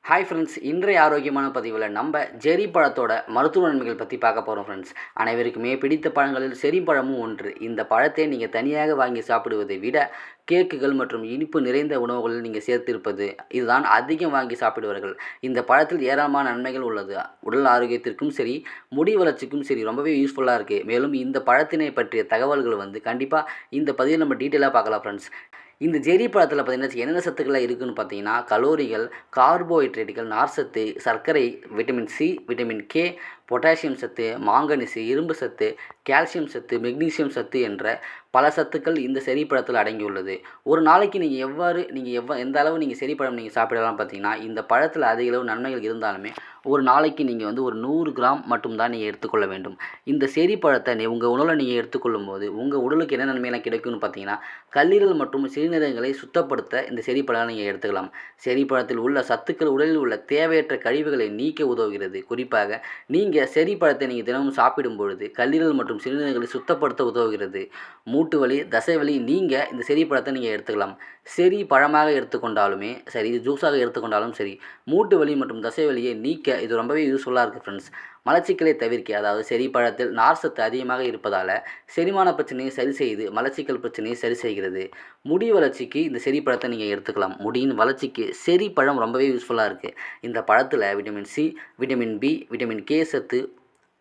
Hi friends, இன்றைய ஆரோக்கியமான பதிவில் நம்ம ஜெரி பழத்தோட மருத்துவ நன்மைகள் பற்றி பார்க்க போகிறோம் ஃப்ரெண்ட்ஸ். அனைவருக்குமே பிடித்த பழங்களில் செரி பழமும் ஒன்று. இந்த பழத்தை நீங்கள் தனியாக வாங்கி சாப்பிடுவதை விட கேக்குகள் மற்றும் இனிப்பு நிறைந்த உணவுகளில் நீங்கள் சேர்த்திருப்பது இதுதான் அதிகம் வாங்கி சாப்பிடுவார்கள். இந்த பழத்தில் ஏராளமான நன்மைகள் உள்ளது. உடல் ஆரோக்கியத்திற்கும் சரி, முடி வளர்ச்சிக்கும் சரி ரொம்பவே யூஸ்ஃபுல்லாக இருக்குது. மேலும் இந்த பழத்தினை பற்றிய தகவல்கள் கண்டிப்பாக இந்த பதிவில் நம்ம டீட்டெயிலாக பார்க்கலாம் ஃப்ரெண்ட்ஸ். இந்த ஜெரி பழத்தில் பார்த்தீங்கன்னா என்னென்ன சத்துக்கள்லாம் இருக்குதுன்னு பார்த்தீங்கன்னா, கலோரிகள், கார்போஹைட்ரேட்டுகள், நார்ச்சத்து, சர்க்கரை, vitamin C, vitamin K, potassium சத்து, மாங்கனீசு, இரும்பு சத்து, கால்சியம் சத்து, மெக்னீசியம் சத்து என்ற பல சத்துக்கள் இந்த செரி பழத்தில் அடங்கியுள்ளது. ஒரு நாளைக்கு நீங்கள் எந்த அளவு நீங்கள் செரி பழம் நீங்கள் சாப்பிடலாம் பார்த்தீங்கன்னா, இந்த பழத்தில் அதிக அளவு நன்மைகள் இருந்தாலுமே ஒரு நாளைக்கு நீங்கள் ஒரு 100 கிராம் மட்டும் தான் நீங்கள் எடுத்துக்கொள்ள வேண்டும். இந்த செரி பழத்தை உங்கள் உணவில் நீங்கள் எடுத்துக்கொள்ளும் போது உங்கள் உடலுக்கு என்ன நன்மையெல்லாம் கிடைக்கும்னு பார்த்தீங்கன்னா, கல்லீரல் மற்றும் சிறுநீரகங்களை சுத்தப்படுத்த இந்த செரி பழம் நீங்கள் எடுத்துக்கலாம். செரி பழத்தில் உள்ள சத்துக்கள் உடலில் உள்ள தேவையற்ற கழிவுகளை நீக்க உதவுகிறது. குறிப்பாக நீங்கள் செரி பழத்தை நீங்கள் தினமும் சாப்பிடும் பொழுது கல்லீரல் மற்றும் சிறுநீரகங்களை சுத்தப்படுத்த உதவுகிறது. மூட்டு வலி, தசை வலி நீங்கள் இந்த செரி பழத்தை நீங்கள் எடுத்துக்கலாம். செரி பழமாக எடுத்துக்கொண்டாலுமே சரி, ஜூஸாக எடுத்துக்கொண்டாலும் சரி, மூட்டு வலி மற்றும் தசை வலியை நீக்க இது ரொம்பவே யூஸ்ஃபுல்லாக இருக்குது ஃப்ரெண்ட்ஸ். மலச்சிக்கலை தவிர்க்க, அதாவது செரி பழத்தில் நார்ச்சத்து அதிகமாக இருப்பதால் செரிமான பிரச்சனையை சரி செய்து மலச்சிக்கல் பிரச்சனையை சரி செய்கிறது. முடி வளர்ச்சிக்கு இந்த செரி பழத்தை நீங்கள் எடுத்துக்கலாம். முடியின் வளர்ச்சிக்கு செரி பழம் ரொம்பவே யூஸ்ஃபுல்லாக இருக்குது. இந்த பழத்தில் vitamin C, vitamin B, vitamin K சத்து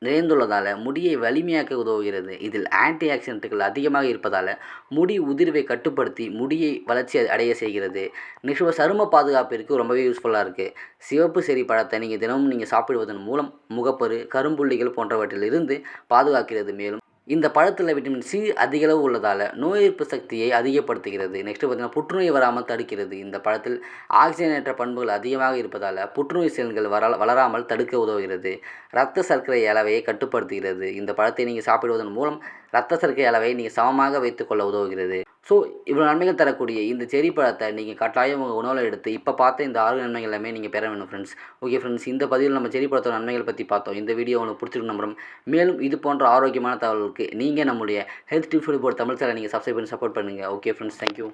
நிறைந்துள்ளதால் முடியை வலிமையாக்க உதவுகிறது. இதில் ஆன்டி ஆக்சிடென்ட்டுகள் அதிகமாக இருப்பதால் முடி உதிர்வை கட்டுப்படுத்தி முடியை வளர்ச்சி அடைய செய்கிறது. நெக்ஸ்ட் சரும பாதுகாப்பிற்கு ரொம்பவே யூஸ்ஃபுல்லாக இருக்குது. சிவப்பு செரி பழத்தை நீங்கள் தினமும் நீங்கள் சாப்பிடுவதன் மூலம் முகப்பரு, கரும்புள்ளிகள் போன்றவற்றிலிருந்து பாதுகாக்கிறது. மேலும் இந்த பழத்தில் விட்டமின் சி அதிகளவு உள்ளதால் நோய் எதிர்ப்பு சக்தியை அதிகப்படுத்துகிறது. நெக்ஸ்ட்டு பார்த்திங்கன்னா புற்றுநோய் வராமல் தடுக்கிறது. இந்த பழத்தில் ஆக்சிஜனேற்ற பண்புகள் அதிகமாக இருப்பதால் புற்றுநோய் செல்கள் வளராமல் தடுக்க உதவுகிறது. இரத்த சர்க்கரை அளவையை கட்டுப்படுத்துகிறது. இந்த பழத்தை நீங்கள் சாப்பிடுவதன் மூலம் இரத்த சர்க்கரை அளவை நீங்கள் சமமாக வைத்துக்கொள்ள உதவுகிறது. ஸோ இவ்வளோ நன்மைகள் தரக்கூடிய இந்த செரி பழத்தை நீங்கள் கட்டாயம் உங்கள் உணவில் எடுத்து இப்போ பார்த்த இந்த 6 நன்மைகள் எல்லாமே நீங்கள் பெற வேணும் ஃப்ரெண்ட்ஸ். ஓகே ஃப்ரெண்ட்ஸ், இந்த பதிவில் நம்ம செரி பழத்தோட நன்மைகள் பற்றி பார்த்தோம். இந்த வீடியோ உங்களுக்கு பிடிச்சிருக்கு நம்புறோம். மேலும் இது போன்ற ஆரோக்கியமான தகவல்களுக்கு நீங்கள் நம்முடைய ஹெல்த் டிப்ஸ் போர்ட் தமிழ் சேனலை நீங்கள் சப்ஸ்கிரைப் பண்ணி சப்போர்ட் பண்ணுங்கள். Okay friends, thank you.